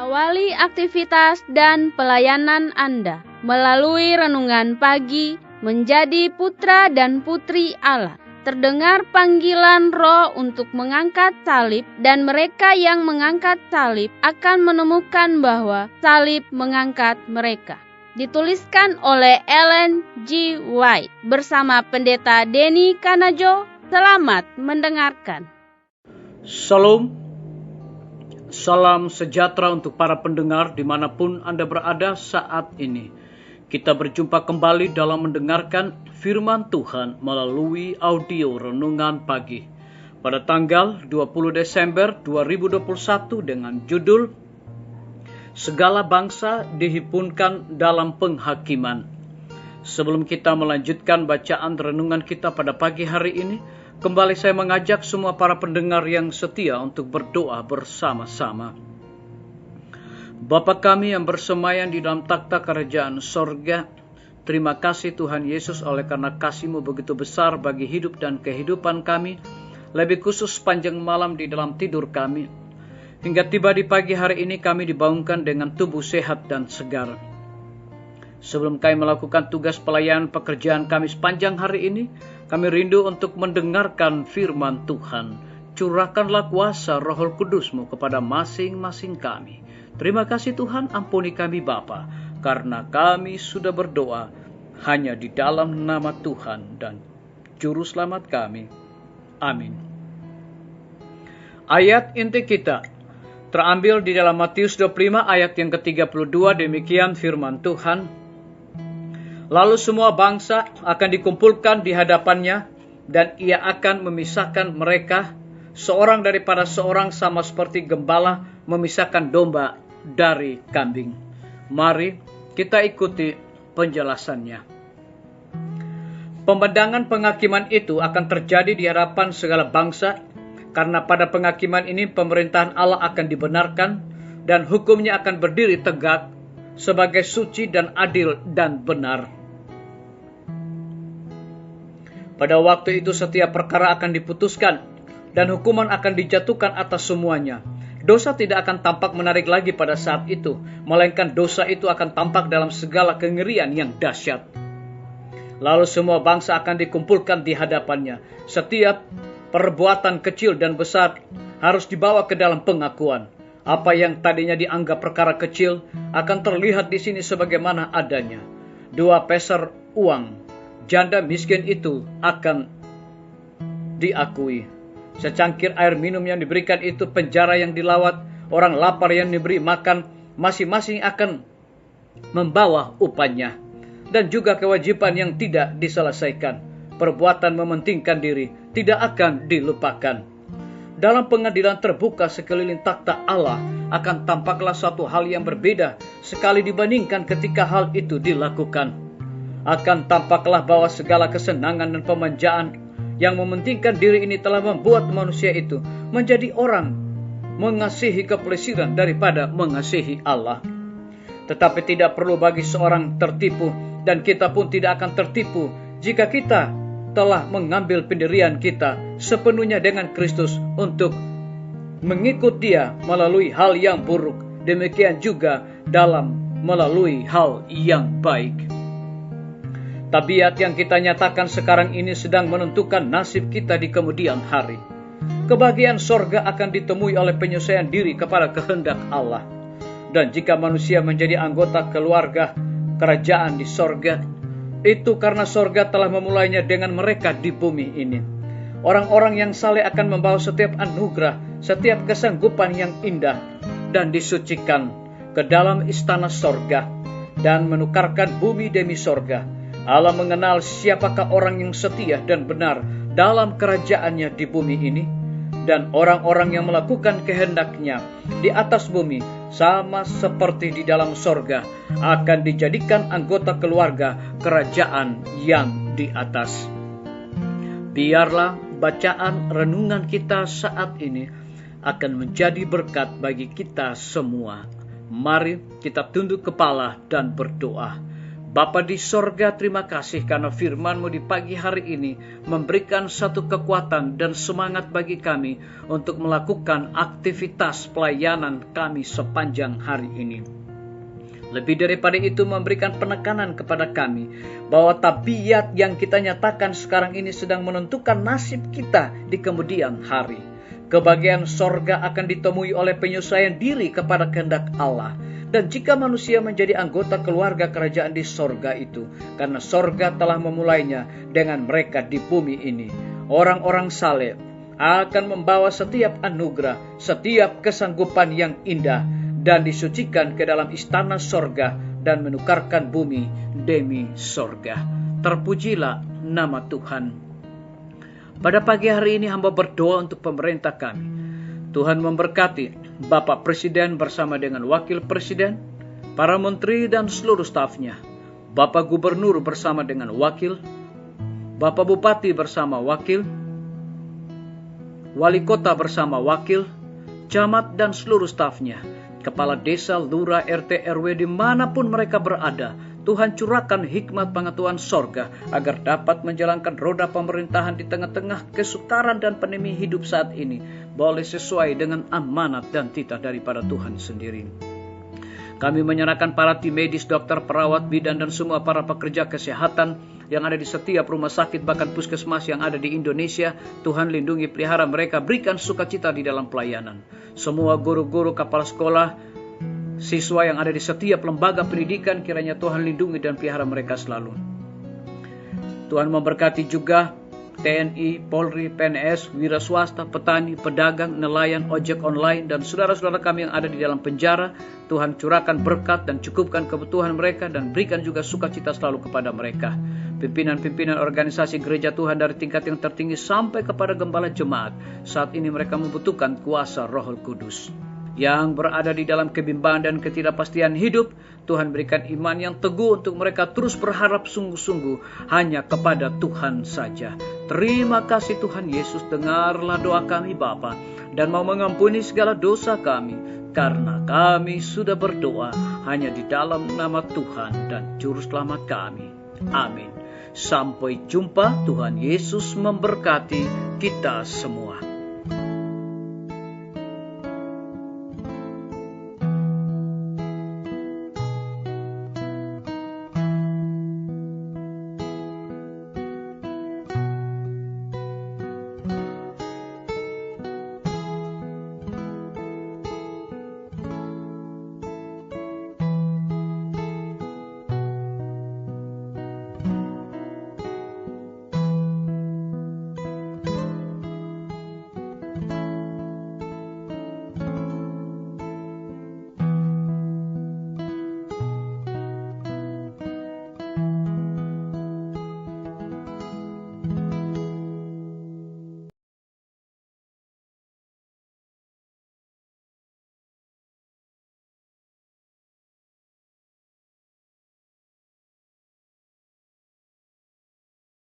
Awali aktivitas dan pelayanan Anda melalui renungan pagi menjadi putra dan putri Allah. Terdengar panggilan Roh untuk mengangkat salib, dan mereka yang mengangkat salib akan menemukan bahwa salib mengangkat mereka. Dituliskan oleh Ellen G. White bersama Pendeta Denny Kanajo. Selamat mendengarkan. Shalom, salam sejahtera untuk para pendengar dimanapun Anda berada saat ini. Kita berjumpa kembali dalam mendengarkan firman Tuhan melalui audio renungan pagi pada tanggal 20 Desember 2021 dengan judul Segala Bangsa Dihimpunkan dalam Penghakiman. Sebelum kita melanjutkan bacaan renungan kita pada pagi hari ini, kembali saya mengajak semua para pendengar yang setia untuk berdoa bersama-sama. Bapa kami yang bersemayam di dalam takhta kerajaan sorga, terima kasih Tuhan Yesus oleh karena kasih-Mu begitu besar bagi hidup dan kehidupan kami, lebih khusus sepanjang malam di dalam tidur kami. Hingga tiba di pagi hari ini kami dibangunkan dengan tubuh sehat dan segar. Sebelum kami melakukan tugas pelayanan pekerjaan kami sepanjang hari ini, kami rindu untuk mendengarkan firman Tuhan. Curahkanlah kuasa Roh Kudus-Mu kepada masing-masing kami. Terima kasih Tuhan, ampuni kami Bapa, karena kami sudah berdoa hanya di dalam nama Tuhan dan Juru Selamat kami. Amin. Ayat inti kita terambil di dalam Matius 25 ayat yang ke-32, demikian firman Tuhan. Lalu semua bangsa akan dikumpulkan di hadapannya, dan ia akan memisahkan mereka seorang daripada seorang, sama seperti gembala memisahkan domba dari kambing. Mari kita ikuti penjelasannya. Pembendangan penghakiman itu akan terjadi di hadapan segala bangsa, karena pada penghakiman ini pemerintahan Allah akan dibenarkan, dan hukumnya akan berdiri tegak sebagai suci dan adil dan benar. Pada waktu itu setiap perkara akan diputuskan, dan hukuman akan dijatuhkan atas semuanya. Dosa tidak akan tampak menarik lagi pada saat itu, melainkan dosa itu akan tampak dalam segala kengerian yang dahsyat. Lalu semua bangsa akan dikumpulkan di hadapannya. Setiap perbuatan kecil dan besar harus dibawa ke dalam pengakuan. Apa yang tadinya dianggap perkara kecil akan terlihat di sini sebagaimana adanya. 2 peser uang janda miskin itu akan diakui. Secangkir air minum yang diberikan itu, penjara yang dilawat, orang lapar yang diberi makan, masing-masing akan membawa upahnya. Dan juga kewajiban yang tidak diselesaikan, perbuatan mementingkan diri, tidak akan dilupakan. Dalam pengadilan terbuka sekeliling takhta Allah akan tampaklah suatu hal yang berbeda sekali dibandingkan ketika hal itu dilakukan. Akan tampaklah bahwa segala kesenangan dan pemanjaan yang mementingkan diri ini telah membuat manusia itu menjadi orang mengasihi kepelesiran daripada mengasihi Allah. Tetapi tidak perlu bagi seorang tertipu, dan kita pun tidak akan tertipu jika kita telah mengambil pendirian kita sepenuhnya dengan Kristus untuk mengikut Dia melalui hal yang buruk, demikian juga dalam melalui hal yang baik. Tabiat yang kita nyatakan sekarang ini sedang menentukan nasib kita di kemudian hari. Kebahagiaan sorga akan ditemui oleh penyesuaian diri kepada kehendak Allah. Dan jika manusia menjadi anggota keluarga kerajaan di sorga, itu karena sorga telah memulainya dengan mereka di bumi ini. Orang-orang yang saleh akan membawa setiap anugerah, setiap kesanggupan yang indah, dan disucikan ke dalam istana sorga, dan menukarkan bumi demi sorga. Allah mengenal siapakah orang yang setia dan benar dalam kerajaannya di bumi ini, dan orang-orang yang melakukan kehendaknya di atas bumi, sama seperti di dalam sorga, akan dijadikan anggota keluarga kerajaan yang di atas. Biarlah bacaan renungan kita saat ini akan menjadi berkat bagi kita semua. Mari kita tunduk kepala dan berdoa. Bapa di sorga, terima kasih karena firman-Mu di pagi hari ini memberikan satu kekuatan dan semangat bagi kami untuk melakukan aktivitas pelayanan kami sepanjang hari ini. Lebih daripada itu, memberikan penekanan kepada kami bahwa tabiat yang kita nyatakan sekarang ini sedang menentukan nasib kita di kemudian hari. Kebahagiaan sorga akan ditemui oleh penyesuaian diri kepada kehendak Allah. Dan jika manusia menjadi anggota keluarga kerajaan di sorga itu, karena sorga telah memulainya dengan mereka di bumi ini, orang-orang saleh akan membawa setiap anugerah, setiap kesanggupan yang indah, dan disucikan ke dalam istana sorga dan menukarkan bumi demi sorga. Terpujilah nama Tuhan. Pada pagi hari ini hamba berdoa untuk pemerintah kami. Tuhan memberkati Bapak Presiden bersama dengan Wakil Presiden, para menteri dan seluruh stafnya, Bapak Gubernur bersama dengan wakil, Bapak Bupati bersama wakil, Wali Kota bersama wakil, camat dan seluruh stafnya, kepala desa, lurah, RT, RW dimanapun mereka berada. Tuhan curahkan hikmat pengetahuan sorga agar dapat menjalankan roda pemerintahan di tengah-tengah kesukaran dan pandemi hidup saat ini, boleh sesuai dengan amanat dan titah daripada Tuhan sendiri. Kami menyerahkan para tim medis, dokter, perawat, bidan, dan semua para pekerja kesehatan yang ada di setiap rumah sakit, bahkan puskesmas yang ada di Indonesia. Tuhan lindungi, pelihara mereka, berikan sukacita di dalam pelayanan. Semua guru-guru, kepala sekolah, siswa yang ada di setiap lembaga pendidikan, kiranya Tuhan lindungi dan pelihara mereka selalu. Tuhan memberkati juga TNI, Polri, PNS, wira swasta, petani, pedagang, nelayan, ojek online, dan saudara-saudara kami yang ada di dalam penjara. Tuhan curahkan berkat dan cukupkan kebutuhan mereka dan berikan juga sukacita selalu kepada mereka. Pimpinan-pimpinan organisasi gereja Tuhan dari tingkat yang tertinggi sampai kepada gembala jemaat, saat ini mereka membutuhkan kuasa Roh Kudus. Yang berada di dalam kebimbangan dan ketidakpastian hidup, Tuhan berikan iman yang teguh untuk mereka terus berharap sungguh-sungguh hanya kepada Tuhan saja. Terima kasih Tuhan Yesus, dengarlah doa kami Bapa, dan mau mengampuni segala dosa kami, karena kami sudah berdoa hanya di dalam nama Tuhan dan Juru Selamat kami. Amin. Sampai jumpa, Tuhan Yesus memberkati kita semua.